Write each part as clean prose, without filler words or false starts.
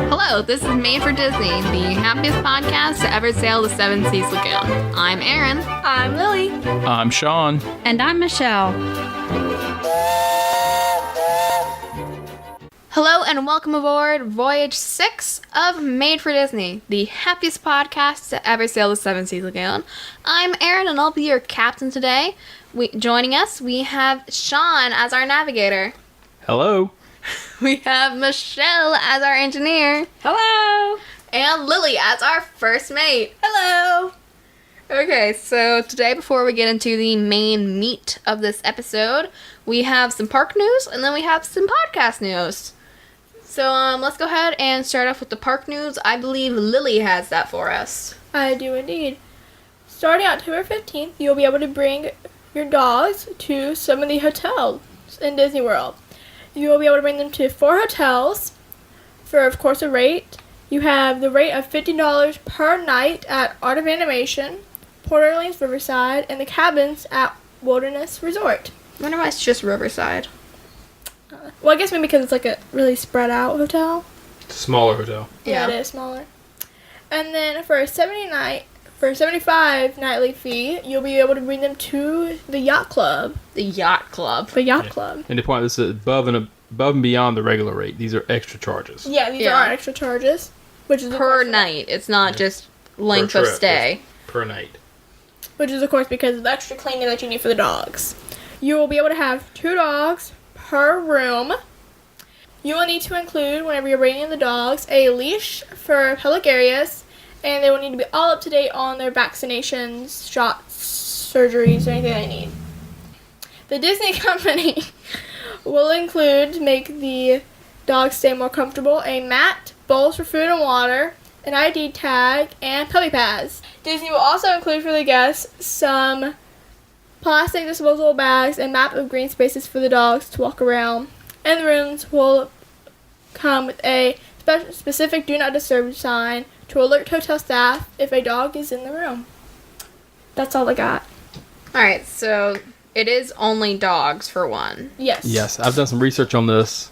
Hello, this is Made for Disney, the happiest podcast to ever sail the Seven Seas Lagoon. I'm Erin. I'm Lily. I'm Sean. And I'm Michelle. Hello and welcome aboard Voyage 6 of Made for Disney, the happiest podcast to ever sail the Seven Seas Lagoon. I'm Erin and I'll be your captain today. Joining us, we have Sean as our navigator. Hello. We have Michelle as our engineer. Hello. And Lily as our first mate. Hello. Okay, so today before we get into the main meat of this episode, we have some park news and then we have some podcast news. So let's go ahead and start off with the park news. I believe Lily has that for us. I do indeed. Starting October 15th, you'll be able to bring your dogs to some of the hotels in Disney World. You will be able to bring them to 4 hotels for, of course, a rate. You have the rate of $50 per night at Art of Animation, Port Orleans Riverside, and the cabins at Wilderness Resort. I wonder why it's just Riverside. Well, I guess maybe because it's like a really spread out hotel. Smaller hotel. Yeah, it is smaller. And then for a 75 nightly fee, you'll be able to bring them to the yacht club. The yacht club. The yacht club. And the point, this is above and beyond the regular rate. These are extra charges. Yeah, these are extra charges, which is per night. It's not just length of stay. Per night. Which is, of course, because of the extra cleaning that you need for the dogs. You will be able to have 2 dogs per room. You will need to include, whenever you're bringing in the dogs, a leash for public areas, and they will need to be all up to date on their vaccinations, shots, surgeries, or anything they need. The Disney Company will include, to make the dogs stay more comfortable, a mat, bowls for food and water, an ID tag, and puppy pads. Disney will also include for the guests some plastic disposable bags and map of green spaces for the dogs to walk around. And the rooms will come with a specific Do Not Disturb sign to alert hotel staff if a dog is in the room. That's all I got. Alright, so it is only dogs for one. Yes. Yes, I've done some research on this,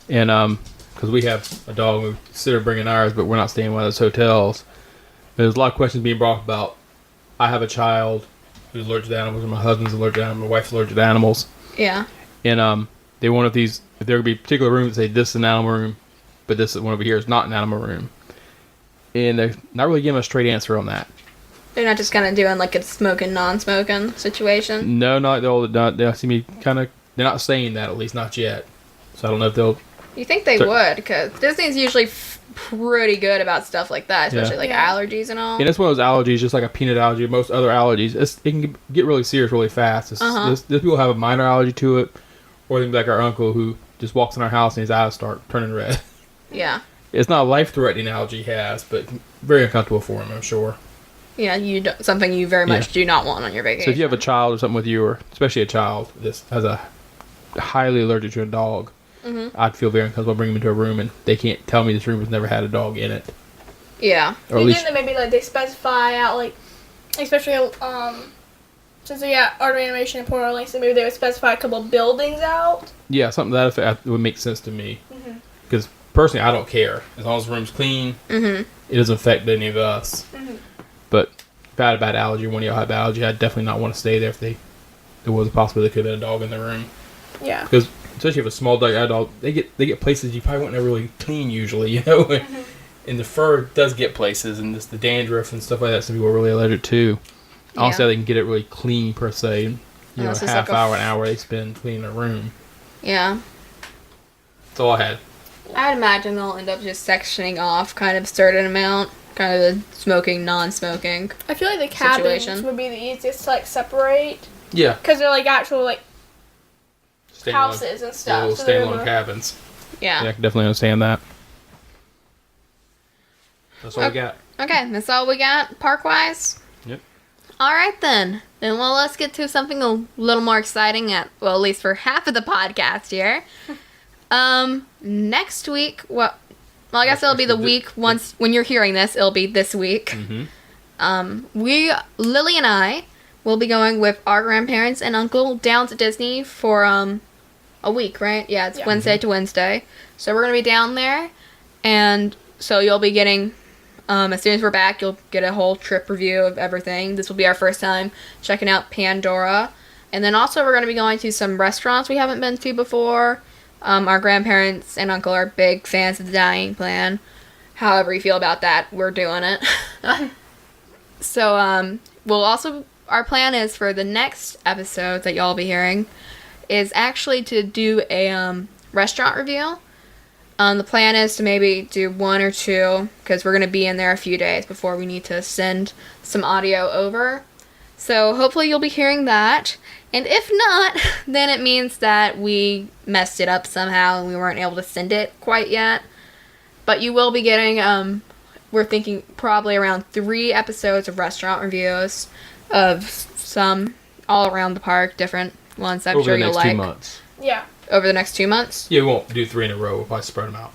and because we have a dog, we consider bringing ours, but we're not staying in one of those hotels. There's a lot of questions being brought up about. I have a child who's allergic to animals, and my husband's allergic to animals, my wife's allergic to animals. Yeah. And they wonder if there would be particular rooms that say this is an animal room, but this one over here is not an animal room. And they're not really giving a straight answer on that. They're not just kind of doing like a smoking, non-smoking situation? No, they seem to be kind of, they're not saying that, at least not yet. So I don't know if they'll... You think they would, because Disney's usually pretty good about stuff like that, especially allergies and all. And it's one of those allergies, just like a peanut allergy, most other allergies. It can get really serious really fast. This people have a minor allergy to it, or they can be like our uncle who just walks in our house and his eyes start turning red. Yeah. It's not a life-threatening allergy he has, but very uncomfortable for him, I'm sure. Yeah, something you very much do not want on your vacation. So if you have a child or something with you, or especially a child that has a highly allergic to a dog, I'd feel very uncomfortable bringing them into a room and they can't tell me this room has never had a dog in it. Yeah. Or at least maybe like they specify out, like, especially since they got Art of Animation in Port Orleans, so maybe they would specify a couple of buildings out. Yeah, something to that effect would make sense to me. Because personally, I don't care. As long as the room's clean, it doesn't affect any of us. But if I had a bad allergy, or one of y'all had a bad allergy, I'd definitely not want to stay there if there was a possibility there could have been a dog in the room. Yeah. Because especially if you have a small dog, they get places you probably wouldn't really clean usually, you know? And the fur does get places, and just the dandruff and stuff like that, some people are really allergic to. I don't say they can get it really clean per se. You know, a half hour, an hour they spend cleaning a room. Yeah. That's all I had. I would imagine they'll end up just sectioning off kind of a certain amount, kind of the smoking, non-smoking. I feel like the cabins would be the easiest to like separate. Yeah. Because they're like actual like houses and stuff. Little standalone cabins. Yeah. Yeah, I can definitely understand that. That's all we got. Okay, that's all we got park-wise? Yep. Alright then. Then let's get to something a little more exciting at least for half of the podcast here. Next week, I guess it'll be the week when you're hearing this, it'll be this week. Lily and I will be going with our grandparents and uncle down to Disney for a week, right? Yeah, it's Yeah. Wednesday to Wednesday. So we're going to be down there. And so you'll be getting, as soon as we're back, you'll get a whole trip review of everything. This will be our first time checking out Pandora. And then also we're going to be going to some restaurants we haven't been to before. Our grandparents and uncle are big fans of the dining plan. However you feel about that, we're doing it. So, we'll also, our plan is for the next episode that y'all will be hearing is actually to do a restaurant review. The plan is to maybe do 1 or 2 because we're going to be in there a few days before we need to send some audio over. So hopefully you'll be hearing that. And if not, then it means that we messed it up somehow and we weren't able to send it quite yet. But you will be getting, we're thinking probably around 3 episodes of restaurant reviews of some all around the park, different ones I'm sure you'll like. Over the next 2 months. Yeah. Over the next 2 months? Yeah, we won't do 3 in a row. We'll probably spread them out.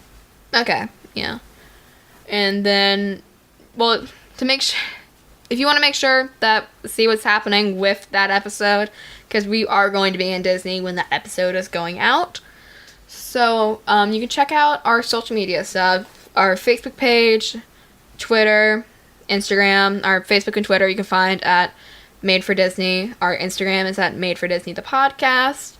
Okay, yeah. And then, well, to make sure, if you want to make sure that, see what's happening with that episode, because we are going to be in Disney when that episode is going out. So, you can check out our social media stuff, our Facebook page, Twitter, Instagram. Our Facebook and Twitter you can find at Made for Disney. Our Instagram is at Made for Disney the podcast.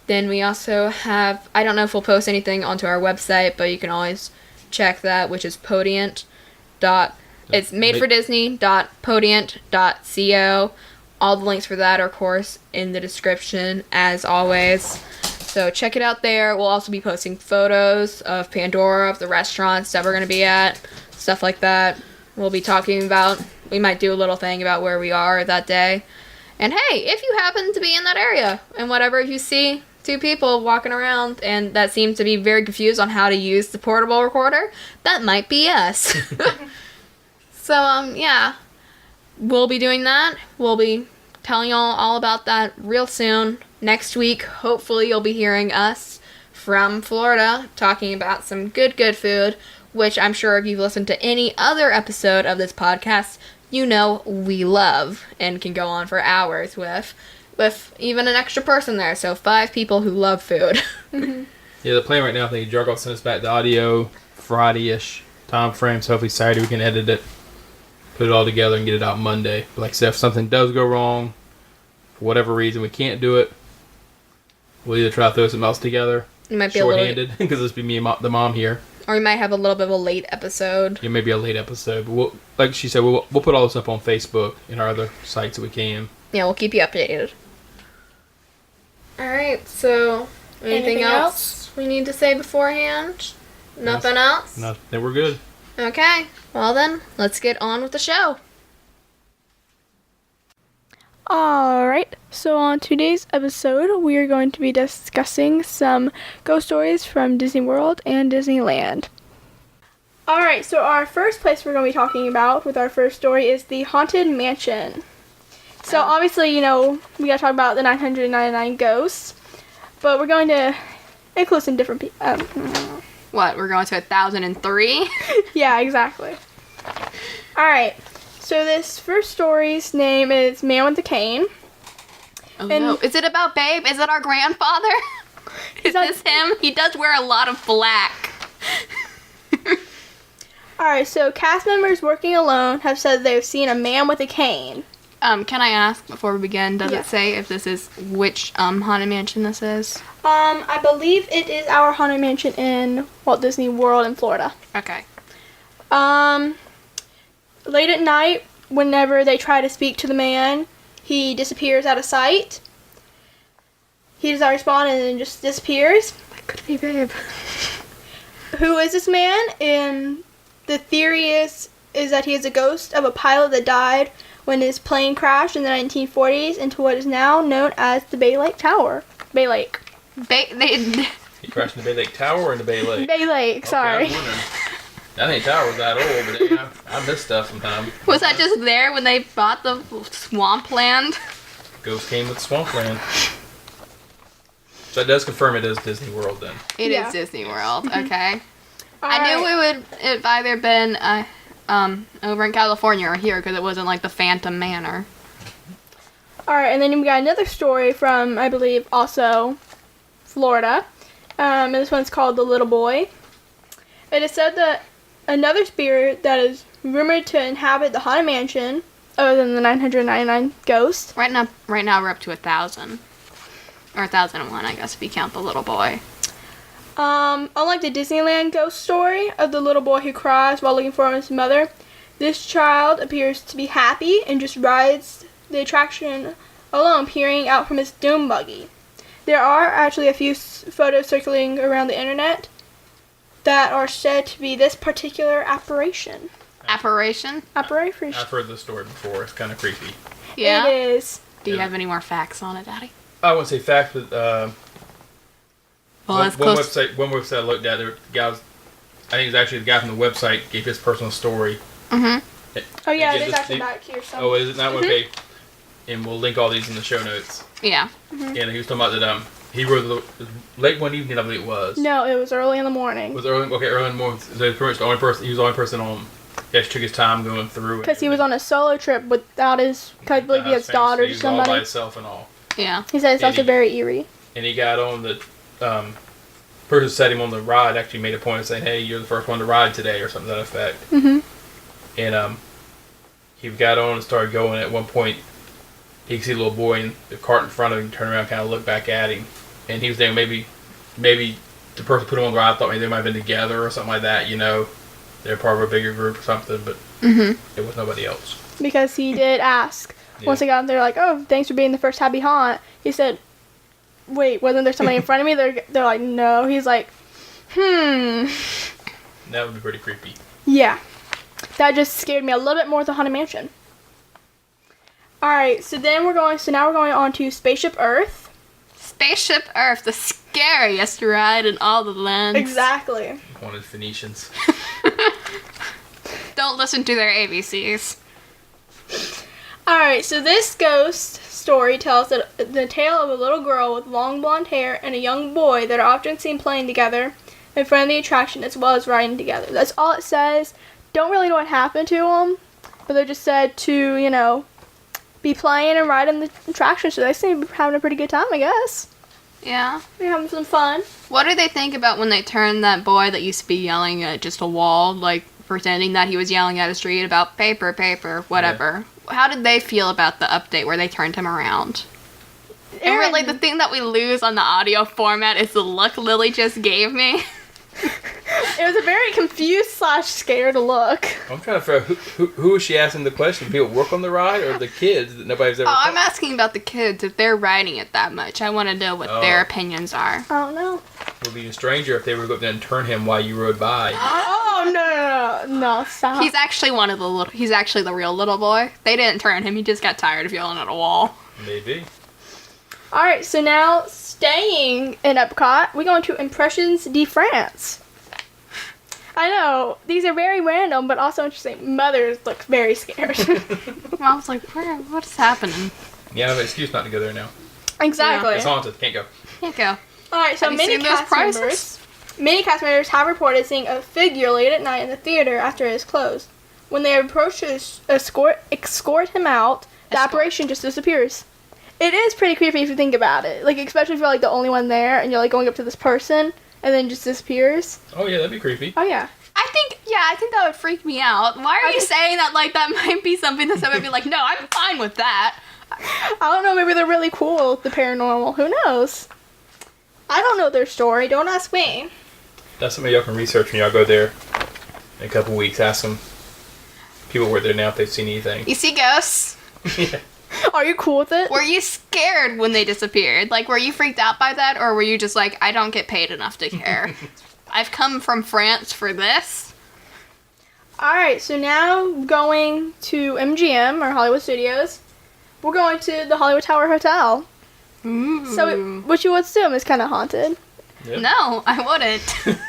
Then we also have, I don't know if we'll post anything onto our website, but you can always check that, which is podient. It's madefordisney.podient.co. All the links for that are, of course, in the description, as always. So check it out there. We'll also be posting photos of Pandora, of the restaurants that we're going to be at, stuff like that. We'll be talking about, we might do a little thing about where we are that day. And hey, if you happen to be in that area, and whatever, if you see 2 people walking around and that seem to be very confused on how to use the portable recorder, that might be us. So, yeah. We'll be doing that. We'll be telling y'all all about that real soon. Next week, hopefully you'll be hearing us from Florida talking about some good food, which I'm sure if you've listened to any other episode of this podcast, you know we love and can go on for hours with even an extra person there. So 5 people who love food. Mm-hmm. Yeah, the plan right now, I think Jargo sent us back the audio Friday-ish time frame, so hopefully Saturday we can edit it, put it all together, and get it out Monday. But like I said, if something does go wrong, for whatever reason we can't do it, we'll either try to throw something else together, It might be shorthanded, because this will be me and the mom here. Or we might have a little bit of a late episode. Yeah, maybe a late episode. But we'll, like she said, we'll put all this up on Facebook and our other sites that we can. Yeah, we'll keep you updated. Alright, so anything else we need to say beforehand? Nothing else? No, then we're good. Okay, well then, let's get on with the show. Alright, so on today's episode, we are going to be discussing some ghost stories from Disney World and Disneyland. Alright, so our first place we're going to be talking about with our first story is the Haunted Mansion. So obviously, you know, we got to talk about the 999 ghosts, but we're going to include some different people. What, we're going to 1003? Yeah, exactly. Alright, so this first story's name is Man with the Cane. Oh And- no, is it about Babe? Is it our grandfather? Is that- this him? He does wear a lot of black. Alright, so cast members working alone have said they've seen a man with a cane. Can I ask before we begin, does Yeah. it say if this is which Haunted Mansion this is? I believe it is our Haunted Mansion in Walt Disney World in Florida. Okay. Late at night, whenever they try to speak to the man, he disappears out of sight. He does not respond and then just disappears. That could be Babe. Who is this man? And the theory is that he is a ghost of a pilot that died when his plane crashed in the 1940s into what is now known as the Bay Lake Tower. Bay Lake. You crashed in the Bay Lake Tower or in the Bay Lake? Bay Lake, sorry. Okay, I was wondering. I think Tower was that old, but yeah, I miss stuff sometimes. Was that just there when they bought the swampland? Ghost came with Swampland. So that does confirm it is Disney World then. It Yeah. is Disney World, okay. I Alright. knew it would either been over in California or here because it wasn't like the Phantom Manor. Alright, and then we got another story from, I believe, also Florida. And this one's called The Little Boy. It is said that another spirit that is rumored to inhabit the Haunted Mansion, other than the 999 ghosts. Right now we're up to 1,000. Or 1,001, I guess, if you count the little boy. Unlike the Disneyland ghost story of the little boy who cries while looking for his mother, this child appears to be happy and just rides the attraction alone, peering out from his doom buggy. There are actually a few photos circulating around the internet that are said to be this particular apparition. Apparition? Apparition. I've heard this story before. It's kind of creepy. Yeah. It is. Do you have any more facts on it, Daddy? I wouldn't say facts, but Well, one website I looked at, there guys, I think it was actually the guy from the website gave his personal story. Mm-hmm. Oh yeah, Again, it is this- actually back here somewhere. Oh, is it not? Okay. And we'll link all these in the show notes. Yeah. And he was talking about that he wrote the late one evening, I believe it was. No, it was early in the morning. It was early in the morning. So pretty much the only person, he was the only person on. He actually took his time going through. Because he was on a solo trip without his, cause I believe he has daughters or He was all by somebody. himself and all. Yeah. He said it's And also he- very eerie. And he got on the person who set him on the ride actually made a point of saying, "Hey, you're the first one to ride today," or something to that effect. Mm-hmm. And he got on and started going. At one point, he could see the little boy in the cart in front of him turn around, kind of look back at him, and he was thinking maybe the person who put him on the ride thought maybe they might have been together or something like that. You know, they're part of a bigger group or something, but it was nobody else. Because he did ask. Yeah. Once they got there, like, oh, thanks for being the first happy haunt. He said, wait, wasn't there somebody in front of me? They're like, no. He's like, That would be pretty creepy. yeah. That just scared me a little bit more than Haunted Mansion. Alright, so now we're going on to Spaceship Earth. Spaceship Earth, the scariest ride in all the lands. Exactly. Wanted Phoenicians. Don't listen to their ABCs. Alright, so this ghost story tells the tale of a little girl with long blonde hair and a young boy that are often seen playing together in front of the attraction as well as riding together. That's all it says. Don't really know what happened to them, but they're just said to, be playing and riding the attraction, so they seem to be having a pretty good time, I guess. Yeah. They're having some fun. What do they think about when they turned that boy that used to be yelling at just a wall, like pretending that he was yelling at a street about paper, whatever? Yeah. How did they feel about the update where they turned him around? And really, the thing that we lose on the audio format is the look Lily just gave me. It was a very confused / scared look. I'm trying to figure out who is she asking the question? People work on the ride or the kids that nobody's ever I'm asking about the kids, if they're riding it that much. I want to know what their opinions are. I don't know. It would be a stranger if they were going to and turn him while you rode by. Oh, no, stop. He's actually he's actually the real little boy. They didn't turn him, he just got tired of yelling at a wall. Maybe. Alright, so now staying in Epcot, we're going to Impressions de France. I know, these are very random, but also interesting. Mothers look very scared. Well, I was like, what's happening? Yeah, I have an excuse not to go there now. Exactly. It's haunted. Can't go. Can't go. Alright, so Have you seen those prices? many cast members have reported seeing a figure late at night in the theater after it is closed. When they approach to escort him out, the apparition just disappears. It is pretty creepy if you think about it. Like, especially if you're, like, the only one there and you're, like, going up to this person and then just disappears. Oh, yeah, that'd be creepy. Oh, yeah. I think that would freak me out. Why are you saying that like that might be something that somebody would be like, no, I'm fine with that. I don't know, maybe they're really cool with the paranormal. Who knows? I don't know their story. Don't ask me. That's something y'all can research when y'all go there in a couple weeks. Ask them. People who are there now if they've seen anything. You see ghosts? Yeah. Are you cool with it? Were you scared when they disappeared? Like, were you freaked out by that? Or were you just like, I don't get paid enough to care? I've come from France for this. Alright, so now going to MGM, or Hollywood Studios. We're going to the Hollywood Tower Hotel. Ooh. So, what you would assume is kind of haunted. Yep. No, I wouldn't.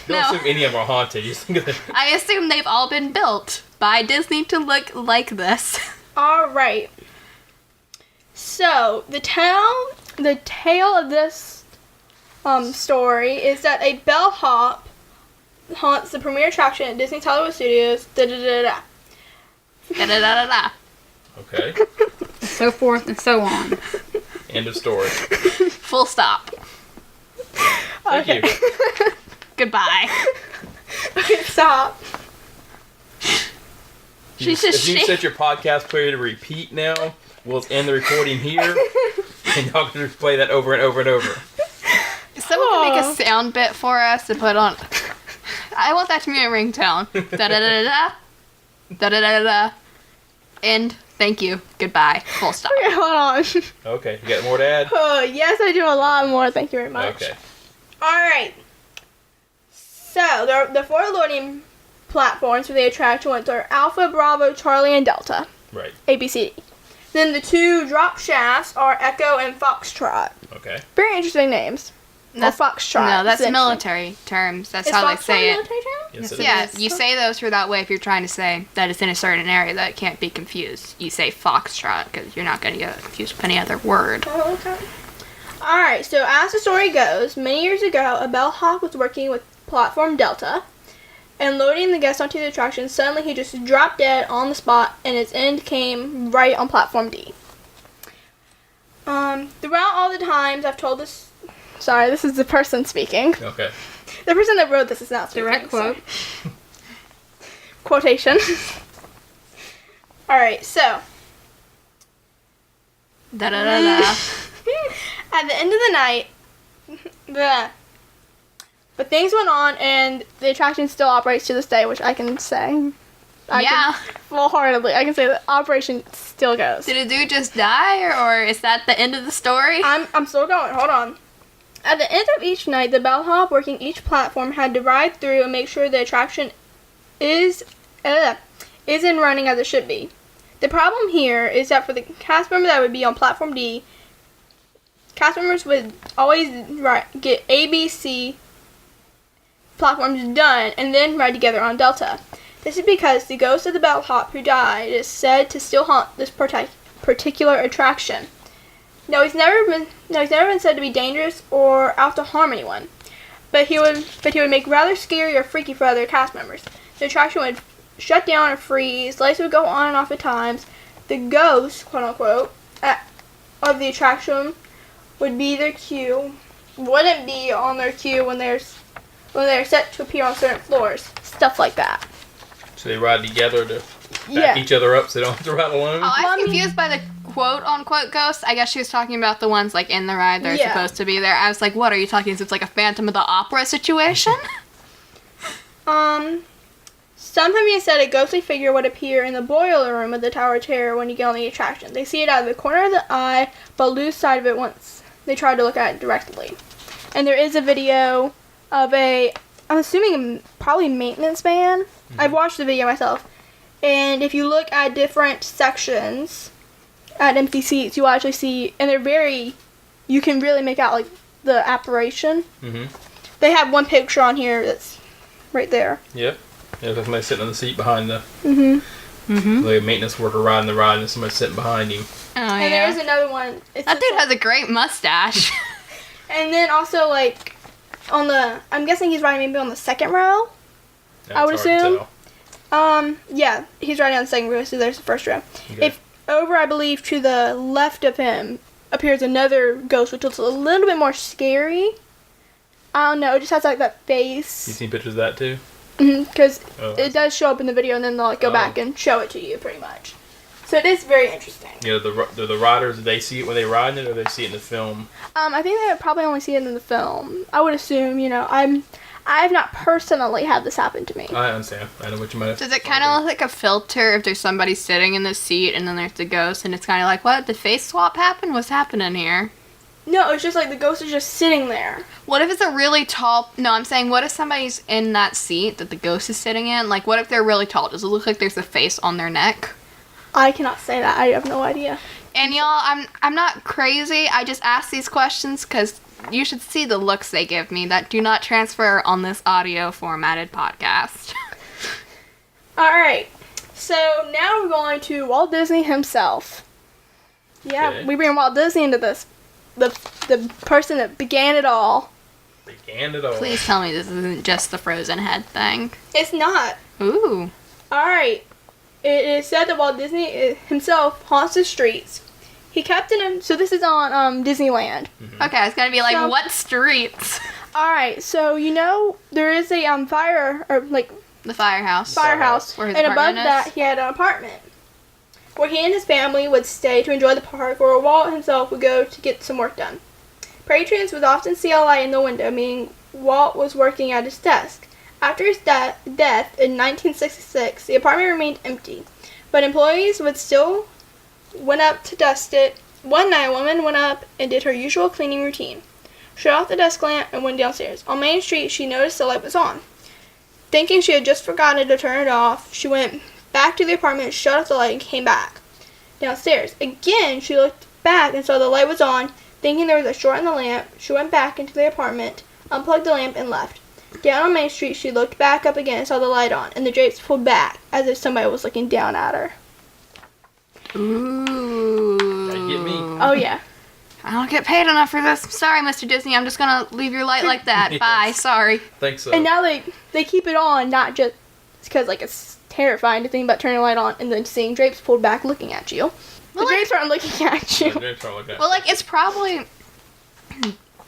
Don't assume any of them are haunted. You just think of the... I assume they've all been built by Disney to look like this. Alright. So, the tale of this story is that a bellhop haunts the premier attraction at Disney's Hollywood Studios. Da-da-da-da. Da-da-da-da-da. Okay. So forth and so on. End of story. Full stop. Thank you. Goodbye. Okay, stop. She's If just you shaking. set your podcast player to repeat now, we'll end the recording here, and y'all can just play that over and over and over. Someone can make Aw. a sound bit for us to put on. I want that to be a ringtone. Da da da da da da da da. End. Thank you. Goodbye. Full stop. Okay, hold on. Okay, you got more to add? Oh, yes, I do a lot more. Thank you very much. Okay. Alright. So, the four loading platforms for the attraction ones are Alpha, Bravo, Charlie, and Delta. Right. ABCD. Then the two drop shafts are Echo and Foxtrot. Okay. Very interesting names. That's- or Foxtrot. No, that's is interesting. military terms. That's Is how they Foxtrot say it. military term? Yes, it Yeah, is. you say those for that way if you're trying to say that it's in a certain area that can't be confused. You say foxtrot because you're not going to get confused with any other word. Oh, okay. Alright, so as the story goes, many years ago, a bellhop was working with platform Delta and loading the guests onto the attraction. Suddenly, he just dropped dead on the spot, and his end came right on platform D. Throughout all the times I've told this... Sorry, this is the person speaking. Okay. The person that wrote this is not speaking. Direct quote. so- Quotation. Alright, so... Da da da da. At the end of the night, but things went on, and the attraction still operates to this day, which I can say. Yeah. Full-heartedly, I can say the operation still goes. Did a dude just die, or is that the end of the story? I'm still going. Hold on. At the end of each night, the bellhop working each platform had to ride through and make sure the attraction is in running as it should be. The problem here is that for the cast member that would be on platform D, cast members would always get A, B, C platforms done and then ride together on Delta. This is because the ghost of the bellhop who died is said to still haunt this particular attraction. No, he's never been said to be dangerous or out to harm anyone. But he would make rather scary or freaky for other cast members. The attraction would shut down or freeze, lights would go on and off at times. The ghost, quote unquote, of the attraction would be their cue. Wouldn't be on their cue when they're set to appear on certain floors. Stuff like that. So they ride together to back Yeah. each other up so they don't have to ride alone? Oh, I was Mommy. confused by the quote-unquote ghost. I guess she was talking about the ones, like, in the ride that are Yeah. supposed to be there. I was like, what are you talking? Is it like a Phantom of the Opera situation? Some have even said a ghostly figure would appear in the boiler room of the Tower of Terror when you get on the attraction. They see it out of the corner of the eye, but lose sight of it once they try to look at it directly. And there is a video of I'm assuming probably maintenance man. I've watched the video myself. And if you look at different sections at empty seats, you actually see, and you can really make out, like, the apparition. Mm-hmm. They have one picture on here that's right there. Yep. Yeah, there's somebody sitting on the seat behind the Mm-hmm. like a maintenance worker riding the ride and somebody sitting behind him. Oh, And there is another one. It's That just dude has a great mustache. And then also, like, I'm guessing he's riding maybe on the second row. I would It's hard to assume. tell. Yeah, he's riding on the second row, so there's the first row. Okay. If over, I believe, to the left of him appears another ghost, which looks a little bit more scary. I don't know, it just has, like, that You face. seen pictures of that too? Because Oh, it does show up in the video, and then they'll, like, go Oh. back and show it to you, pretty much. So it is very interesting. You know, the riders, do they see it when they ride it or they see it in the film? I think they would probably only see it in the film. I would assume, I've not personally had this happen to me. I understand. I know what you might have. Does it kind of look like a filter if there's somebody sitting in the seat and then there's the ghost and it's kind of like, what? Did face swap happen? What's happening here? No, it's just like the ghost is just sitting there. What if it's a really tall... No, I'm saying, what if somebody's in that seat that the ghost is sitting in? Like, what if they're really tall? Does it look like there's a face on their neck? I cannot say that. I have no idea. And y'all, I'm not crazy. I just ask these questions because you should see the looks they give me that do not transfer on this audio formatted podcast. Alright, so now we're going to Walt Disney himself. Yeah, Okay. we bring Walt Disney into this. The person that began it all. Began it all. Please tell me this isn't just the frozen head thing. It's not. Ooh. Alright, it is said that Walt Disney himself haunts the streets. He kept in him. So this is on Disneyland. Okay, it's gonna be like, So- what streets? All right. So there is a fire or like The firehouse. firehouse, Where his and above apartment is? that he had an apartment where he and his family would stay to enjoy the park, or Walt himself would go to get some work done. Patrons would often see a light in the window, meaning Walt was working at his desk. After his death in 1966, the apartment remained empty, but employees would still went up to dust it. One night, a woman went up and did her usual cleaning routine. Shut off the desk lamp and went downstairs. On Main Street, she noticed the light was on. Thinking she had just forgotten to turn it off, she went back to the apartment, shut off the light, and came back downstairs. Again, she looked back and saw the light was on. Thinking there was a short in the lamp, she went back into the apartment, unplugged the lamp, and left. Down on Main Street, she looked back up again and saw the light on, and the drapes pulled back as if somebody was looking down at her. Ooh. That get me. Oh, yeah. I don't get paid enough for this. Sorry, Mr. Disney. I'm just gonna leave your light like that. Yes. Bye. Sorry. Think so. And now they keep it on, not just because like it's terrifying to think about turning the light on and then seeing drapes pulled back looking at you. Well, The drapes aren't looking at you. Well, like, it's probably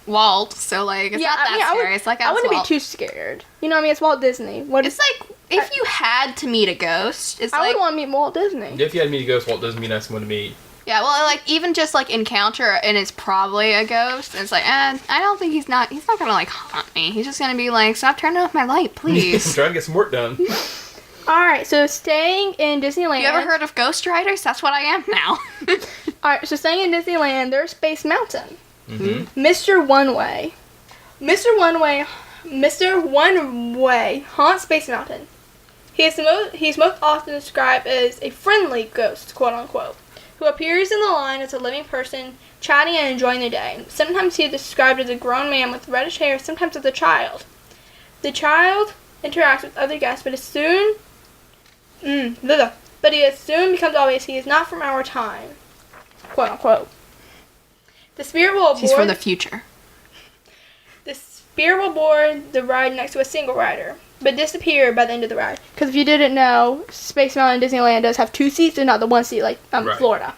Walt, so, like, it's not that scary. It's like, I wouldn't Walt. be too scared. You know what I mean? It's Walt Disney. It's like, if you had to meet a ghost, it's I like, would want to meet Walt Disney. If you had to meet a ghost, Walt doesn't mean that's someone to meet. yeah, well, like, even just, like, encounter, and it's probably a ghost, and it's like, I don't think he's not gonna, like, haunt me. He's just gonna be like, stop turning off my light, I'm please. trying to get some work done. Alright, so staying in Disneyland. You ever heard of Ghost Riders? That's what I am now. Alright, so staying in Disneyland, there's Space Mountain. Mm-hmm. Mr. One Way. Mr. One Way haunts Space Mountain. He's most often described as a friendly ghost, quote unquote, who appears in the line as a living person, chatting and enjoying the day. Sometimes he is described as a grown man with reddish hair, sometimes as a child. The child interacts with other guests, but it soon becomes obvious he is not from our time, quote unquote. The spirit will He's from the future. The spirit will board the ride next to a single rider, but disappear by the end of the ride. Because if you didn't know, Space Mountain Disneyland does have 2 seats and not the 1 seat like Right. Florida.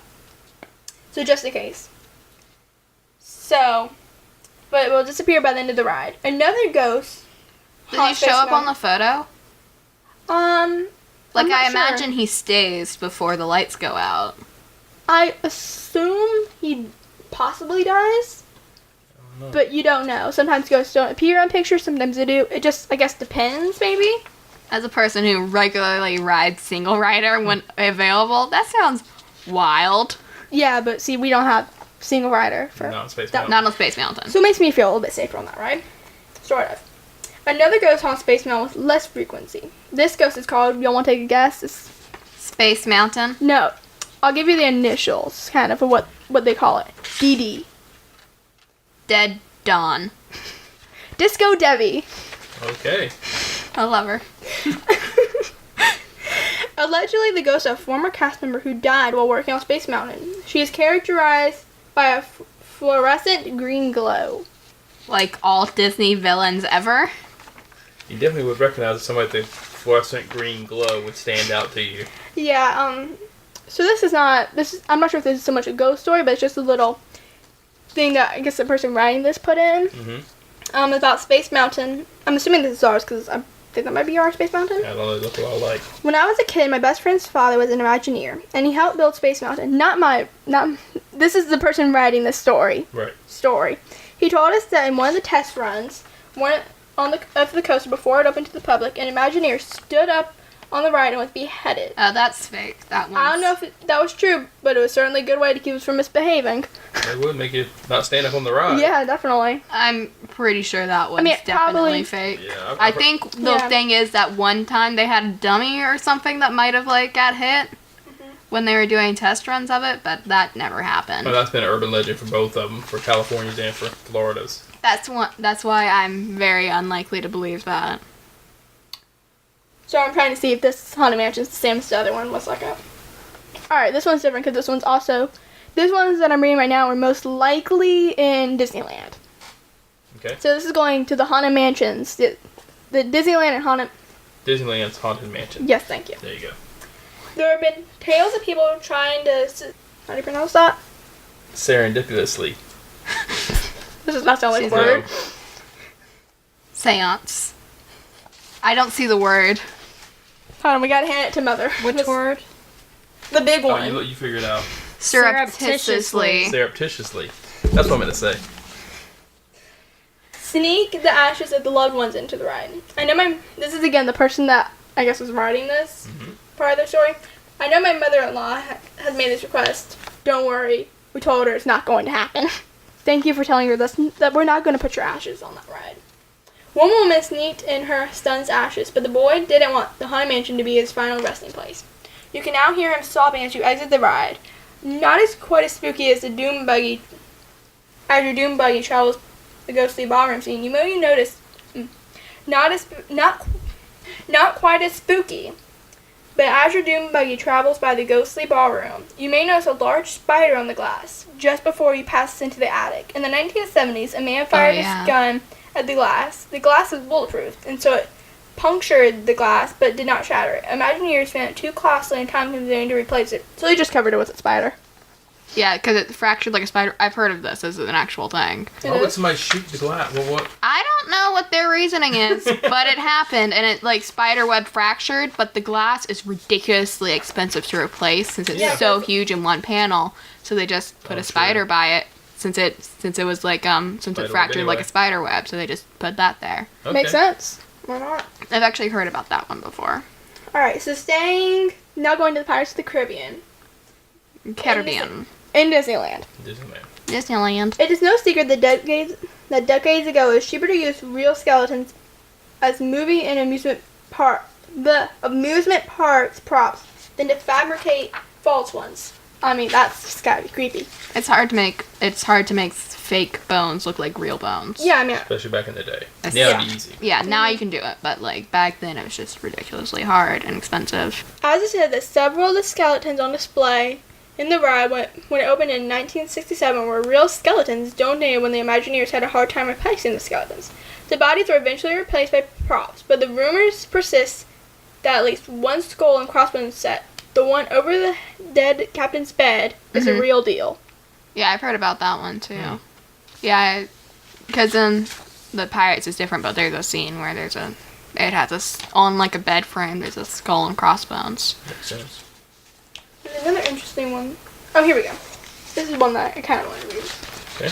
So just in case. So, but it will disappear by the end of the ride. Another ghost. Did he show up on the photo? Like, I'm not I sure. imagine he stays before the lights go out. I assume he possibly does. know. But you don't know. Sometimes ghosts don't appear on pictures, sometimes they do. It just, I guess, depends, maybe. As a person who regularly rides single rider when available, that sounds wild. Yeah, but see, we don't have single rider for Not in Space that- Mountain. Not on Space Mountain. So it makes me feel a little bit safer on that ride. Sort of. Another ghost haunts Space Mountain with less frequency. This ghost is called, y'all want to take a guess? Space Mountain? No. I'll give you the initials, kind of, of what they call it. DD. Dead Dawn. Disco Debbie. Okay. I love her. Allegedly, the ghost of a former cast member who died while working on Space Mountain. She is characterized by a fluorescent green glow. Like all Disney villains ever. You definitely would recognize somebody with a fluorescent green glow would stand out to you. Yeah, so I'm not sure if this is so much a ghost story, but it's just a little thing that I guess the person writing this put in. Mm-hmm. About Space Mountain. I'm assuming this is ours because I think that might be our Space Mountain. I don't know, they look a lot alike. When I was a kid, my best friend's father was an Imagineer, and he helped build Space Mountain. This is the person writing this story. Right. He told us that in one of the test runs, of the coaster before it opened to the public, an Imagineer stood up on the ride and was beheaded. Oh, that's fake. That one. I don't know if that was true, but it was certainly a good way to keep us from misbehaving. They would make you not stand up on the ride. Yeah, definitely. I'm pretty sure that one's mean, definitely probably- fake. Yeah, I think the Yeah. thing is that one time they had a dummy or something that might have like got hit when they were doing test runs of it, but that never happened. Well, that's been an urban legend for both of them, for California's and for Florida's. That's why I'm very unlikely to believe that. So I'm trying to see if this Haunted Mansion is the same as the other one. Let's look up. Alright, this one's different because this one's that I'm reading right now are most likely in Disneyland. Okay. So this is going to the Haunted Mansions. The Disneyland and Haunted... Disneyland's Haunted Mansion. Yes, thank you. There you go. There have been tales of people trying to... How do you pronounce that? Serendipitously. This does not sound like a She's word. Seance. I don't see the word. Hold on, we gotta hand it to Mother. Which word? The big Oh, one. you figure it out. Surreptitiously. Surreptitiously. That's what I meant to say. Sneak the ashes of the loved ones into the ride. I know this is again the person that I guess was writing this part of their story. I know my mother-in-law has made this request. Don't worry, we told her it's not going to happen. Thank you for telling her this, that we're not going to put your ashes on that ride. One woman sneaked in her son's ashes, but the boy didn't want the Haunted Mansion to be his final resting place. You can now hear him sobbing as you exit the ride. Not as quite as spooky as the Doom Buggy. As your Doom Buggy travels the ghostly ballroom scene, you may notice not quite as spooky. But as your Doom Buggy travels by the ghostly ballroom, you may notice a large spider on the glass just before you pass into the attic. In the 1970s, a man fired his gun at the glass. The glass was bulletproof, and so it punctured the glass but did not shatter it. Imagineers found it too costly and time-consuming to replace it, so they just covered it with a spider. Yeah, because it fractured like a spider. I've heard of this as an actual thing. Why would somebody shoot the glass? Well, what? I don't know what their reasoning is, but it happened, and it like spider web fractured. But the glass is ridiculously expensive to replace since it's so huge in one panel. So they just put a spider by it since it was like since it fractured like a spider web. So they just put that there. Okay. Makes sense. Why not? I've actually heard about that one before. Alright, so now going to the Pirates of the Caribbean. Caribbean. In Disneyland. Disneyland. It is no secret that decades ago it was cheaper to use real skeletons as movie and amusement parks props than to fabricate false ones. I mean, that's just gotta be creepy. It's hard to make fake bones look like real bones. Yeah, I mean, Especially back in the day. That's- Yeah, it'd be easy. Yeah, now you can do it, but like back then it was just ridiculously hard and expensive. as I said, that several of the skeletons on display in the ride when it opened in 1967 were real skeletons donated when the Imagineers had a hard time replacing the skeletons. The bodies were eventually replaced by props, but the rumors persist that at least one skull and crossbones set, the one over the dead captain's bed, is a real deal. Yeah, I've heard about that one too. Yeah, because in the Pirates is different, but there's a scene where it has on like a bed frame, there's a skull and crossbones. Makes sense. There's another interesting one. Oh, here we go. This is one that I kind of want to read. Okay.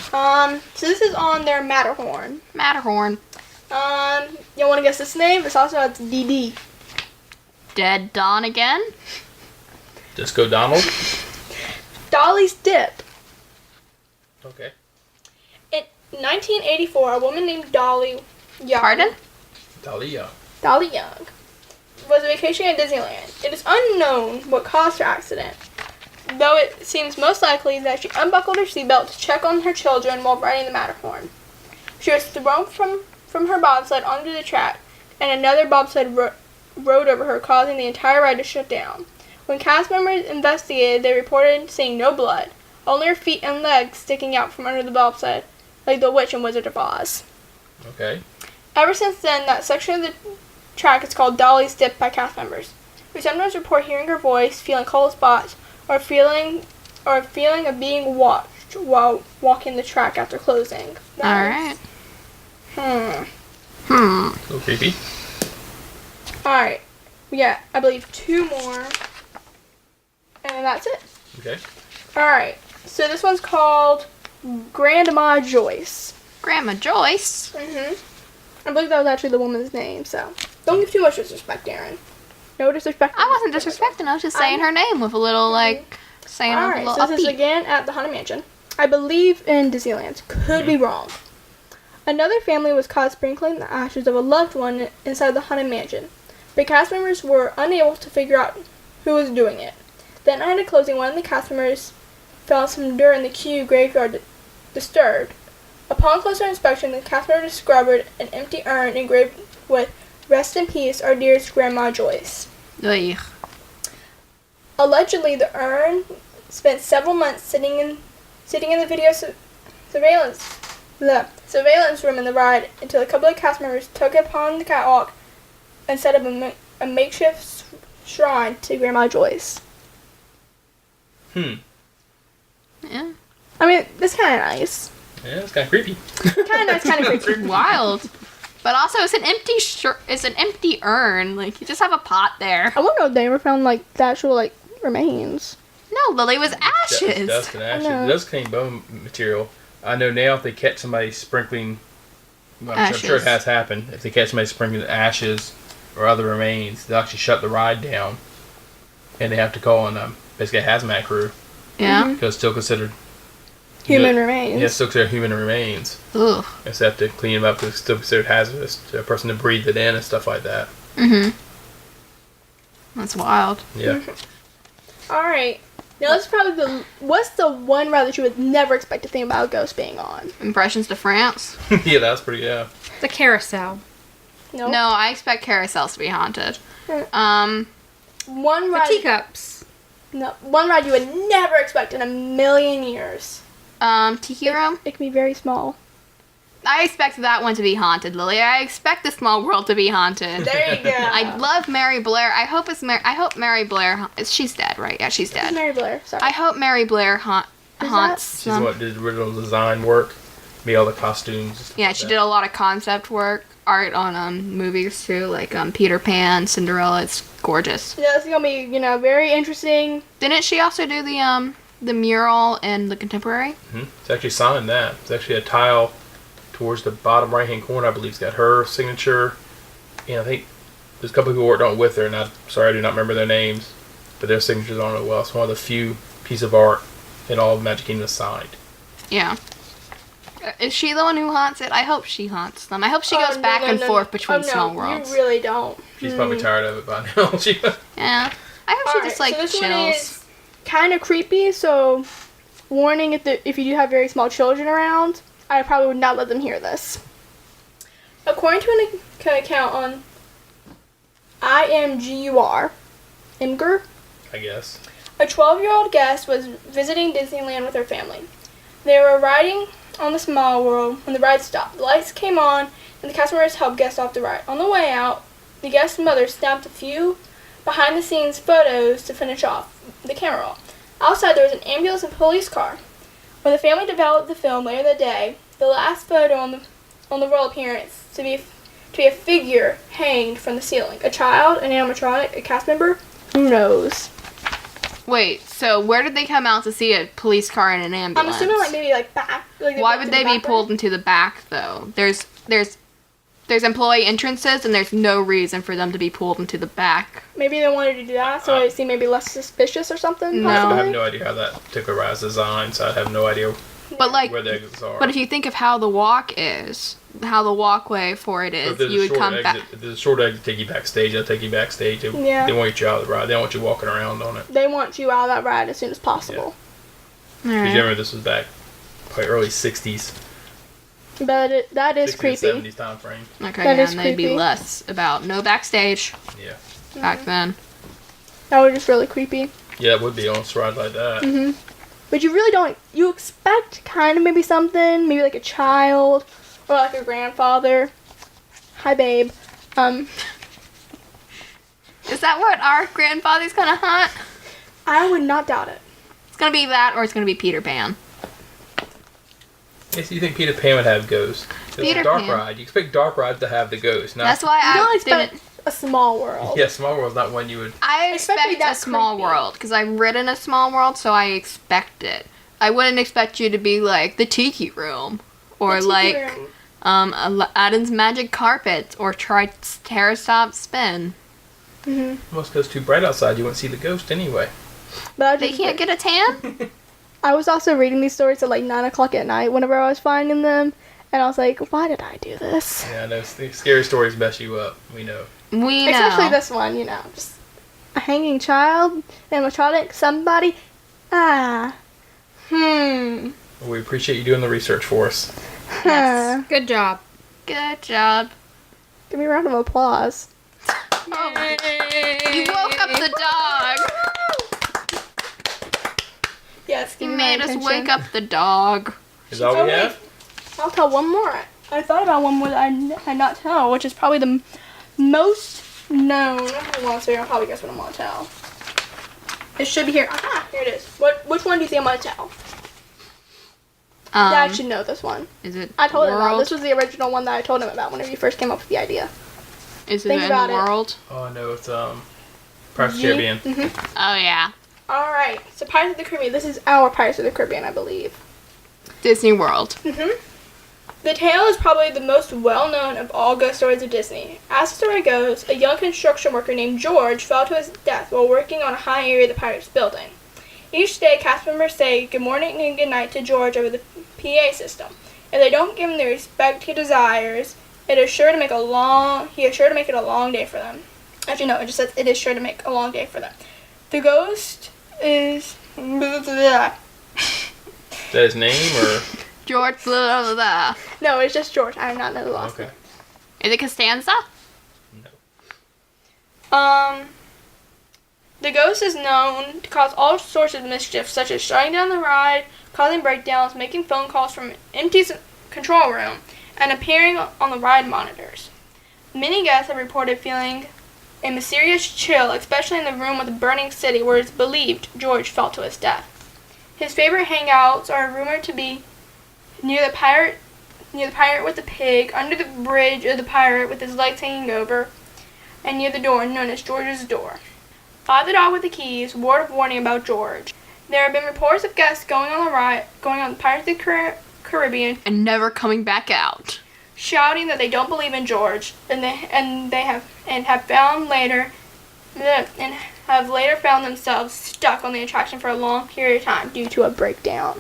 So this is on their Matterhorn. Matterhorn. You want to guess this name? It's also it's DD. Dead Dawn again? Disco Donald? Dolly's Dip. Okay. In 1984, a woman named Dolly Young. Pardon? Dahlia. Dolly Young was vacationing at Disneyland. It is unknown what caused her accident, though it seems most likely that she unbuckled her seatbelt to check on her children while riding the Matterhorn. She was thrown from her bobsled onto the track, and another bobsled rode over her, causing the entire ride to shut down. When cast members investigated, they reported seeing no blood, only her feet and legs sticking out from under the bobsled, like the Witch and Wizard of Oz. Okay. Ever since then, that section of the track is called Dolly's Dip by cast members. We sometimes report hearing her voice, feeling cold spots, or feeling of being watched while walking the track after closing. Alright. Hmm. A little creepy. Alright. We got, I believe, 2 more. And that's it. Okay. Alright. So this one's called Grandma Joyce. Grandma Joyce. I believe that was actually the woman's name, so don't give too much disrespect, Aaron. No disrespect. I wasn't disrespecting, I was just saying her name with a little saying a Alright, little so this is upbeat. again at the Haunted Mansion. I believe in Disneyland. Could be wrong. Another family was caught sprinkling the ashes of a loved one inside the Haunted Mansion, but cast members were unable to figure out who was doing it. That night at closing, one of the cast members found some dirt in the queue graveyard disturbed. Upon closer inspection, the cast member discovered an empty urn engraved with "Rest in peace, our dearest Grandma Joyce." Ugh. Allegedly, the urn spent several months sitting in the surveillance room in the ride until a couple of cast members took it upon the catwalk and set up a makeshift shrine to Grandma Joyce. Hmm. Yeah. I mean, it's kind of nice. Yeah, it's kind of creepy. Kind of nice, kind of creepy. Wild. But also, it's an empty it's an empty urn. Like, you just have a pot there. I wonder if they ever found, like, the actual, like, remains. No, Lily was ashes. Dust and ashes. know. It does contain bone material. I know now if they catch somebody sprinkling, well, I'm sure it Ashes. has happened. If they catch somebody sprinkling ashes or other remains, they'll actually shut the ride down, and they have to call in basically a hazmat crew Yeah. Mm-hmm. because it's still considered Human remains. Yeah, it's still considered human remains. Ugh. They have to clean them up because it's still considered hazardous to a person to breathe it in and stuff like that. Mm-hmm. That's wild. Yeah. Alright. Now, this is probably what's the one ride that you would never expect to think about a ghost being on? Impressions to France? Yeah, that's pretty, yeah. The carousel. Nope. No, I expect carousels to be haunted. One The ride. teacups. No, one ride you would never expect in a million years. Tiki Room? It can be very small. I expect that one to be haunted, Lily. I expect the small world to be haunted. There you go. I love Mary Blair. I hope Mary Blair. She's dead, right? Yeah, she's It's dead. Mary Blair. Sorry. I hope Mary Blair haunts. She's what did original design work, made all the costumes. And stuff Yeah, like she that. did a lot of concept art on movies too, like Peter Pan, Cinderella. It's gorgeous. Yeah, it's gonna be very interesting. Didn't she also do the mural and the contemporary? It's actually signed that. It's actually a tile towards the bottom right hand corner, I believe. It's got her signature. And I think there's a couple people who worked on it with her, and I'm sorry I do not remember their names, but their signatures on it well. It's one of the few pieces of art in all of Magic Kingdom signed. Yeah. Is she the one who haunts it? I hope she haunts them. I hope she goes No, back no, and no, forth no. between Oh, no, small worlds. You really don't. She's probably tired of it by now. Yeah. I hope she Alright, just like so this chills. one is kind of creepy. So, warning if you do have very small children around, I probably would not let them hear this. According to an account on Imgur, I guess. a 12-year-old guest was visiting Disneyland with her family. They were riding on the Small World when the ride stopped. The lights came on, and the cast members helped guests off the ride. On the way out, the guest's mother snapped a few behind-the-scenes photos to finish off the camera roll. Outside, there was an ambulance and police car. When the family developed the film later that day, the last photo on the roll appearance to be a figure hanged from the ceiling. A child, an animatronic, a cast member, who knows? Wait, so where did they come out to see a police car and an I'm ambulance? assuming maybe back. Why would they be pulled into the back though? There's employee entrances and there's no reason for them to be pulled into the back. Maybe they wanted to do that so it seemed maybe less suspicious or something. No. I Possibly. have no idea how that particular ride is designed, so I have no idea But like, where the exits are. but if you think of how the walkway for it So if is, there's you a would short come exit, back. if there's a short exit, take you backstage. They'll take you backstage. They Yeah. want you out of the ride. They don't want you walking around on it. They want you out of that ride as soon as possible. Because you remember this was back probably early 60s. But that is 60s, creepy. 70s time frame. Okay, That yeah, is and they'd be creepy. less about no backstage Yeah. back then. That was just really creepy. Yeah, it would be on a ride like that. But you really don't. You expect kind of maybe something, maybe like a child or like a grandfather. Hi, babe. Is that what our grandfather's gonna haunt? I would not doubt it. It's gonna be that, or it's gonna be Peter Pan. Yeah, so you think Peter Pan would have ghosts? It's Peter a dark Pan. ride. You expect dark rides to have the ghosts. Not, That's why You don't I expect didn't. a small world. Yeah, Small World's not one you would... I Especially expect a that small creepy. world because I've ridden a small world, so I expect it. I wouldn't expect you to be like the Tiki Room or The tiki like room. Aladdin's Magic Carpet or Triceratops Spin. Well, it's 'cause it's too bright outside. You wouldn't see the ghost anyway. But I They just- can't get a tan. I was also reading these stories at like 9 o'clock at night whenever I was finding them. And I was like, why did I do this? Yeah, I know. Scary stories mess you up. We know. We know. Especially this one, just a hanging child, animatronic, somebody. We appreciate you doing the research for us. Huh. Good job. Good job. Give me a round of applause. You woke up the dog. Yes, give You me my made us attention. wake up the dog. Is that all we Okay. have? I'll tell one more. I thought about one more that I had not tell, which is probably the most known. Hold on, so you'll probably guess what I'm gonna tell. It should be here. Aha, here it is. Which one do you think I'm gonna tell? Dad should know this one. Is it I told him about. world? This was the original one that I told him about whenever you first came up with the idea. Is it Think in about the it. world? Oh, I know. It's Pirates of the Caribbean. Oh yeah, Alright, so Pirates of the Caribbean. This is our Pirates of the Caribbean, I believe. Disney World. The tale is probably the most well-known of all ghost stories of Disney. As the story goes, a young construction worker named George fell to his death while working on a high area of the Pirates building. Each day, cast members say good morning and good night to George over the PA system. If they don't give him the respect he desires, he is sure to make it a long day for them. Actually, no, it just says it is sure to make a long day for them. The ghost is... Is that his name or? George blah, blah, blah. No, it's just George. I do not know the last Okay. Is it Costanza? No. The ghost is known to cause all sorts of mischief, such as shutting down the ride, causing breakdowns, making phone calls from an empty control room, and appearing on the ride monitors. Many guests have reported feeling a mysterious chill, especially in the room with the burning city where it's believed George fell to his death. His favorite hangouts are rumored to be near the pirate with the pig, under the bridge of the pirate with his legs hanging over, and near the door known as George's door. By the dog with the keys, word of warning about George. There have been reports of guests going on Pirates of the Caribbean, And never coming back out. shouting that they don't believe in George, and have later found themselves stuck on the attraction for a long period of time due to a breakdown.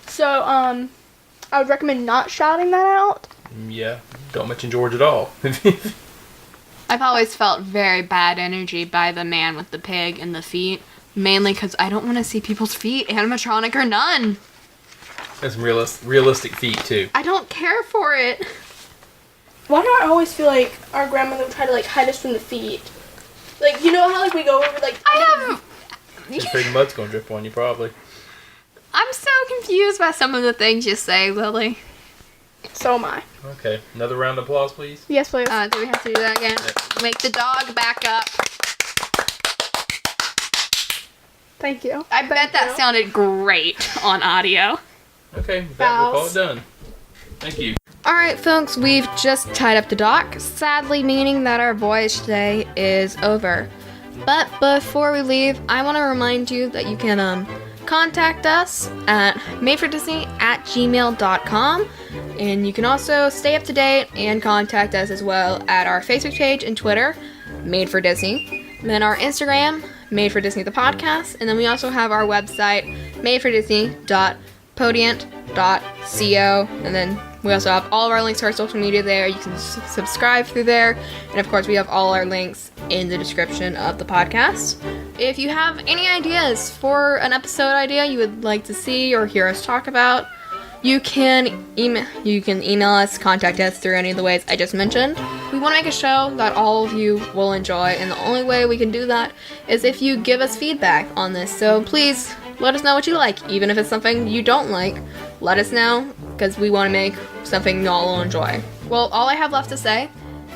So, I would recommend not shouting that out. Yeah. Don't mention George at all. I've always felt very bad energy by the man with the pig and the feet. Mainly because I don't want to see people's feet, animatronic or none. That's some realistic feet too. I don't care for it. Why do I always feel like our grandmother would try to hide us from the feet? Like, you know how we go over Just big mud's gonna drip on you probably. I'm so confused by some of the things you say, Lily. So am I. Okay. Another round of applause, please. Yes, please. Do we have to do that again? Make the dog back up. Thank you. I bet that sounded great on audio. Okay. With that, we'll call it done. Thank you. Alright, folks, we've just tied up the dock, sadly meaning that our voyage today is over. But before we leave, I want to remind you that you can contact us at madefordisney@gmail.com, and you can also stay up to date and contact us as well at our Facebook page and Twitter, Made for Disney, then our Instagram, Made for Disney the podcast, and then we also have our website, madefordisney.podiant.co, and then we also have all of our links to our social media there. You can subscribe through there. And of course, we have all our links in the description of the podcast. If you have any ideas for an episode idea you would like to see or hear us talk about, you can email us, contact us through any of the ways I just mentioned. We want to make a show that all of you will enjoy, and the only way we can do that is if you give us feedback on this. So please let us know what you like, even if it's something you don't like. Let us know, because we want to make something y'all will enjoy. Well, all I have left to say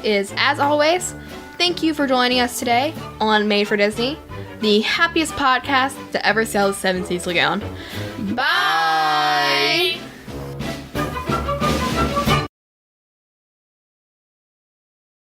is, as always, thank you for joining us today on Made for Disney, the happiest podcast to ever sail the Seven Seas Lagoon. Bye!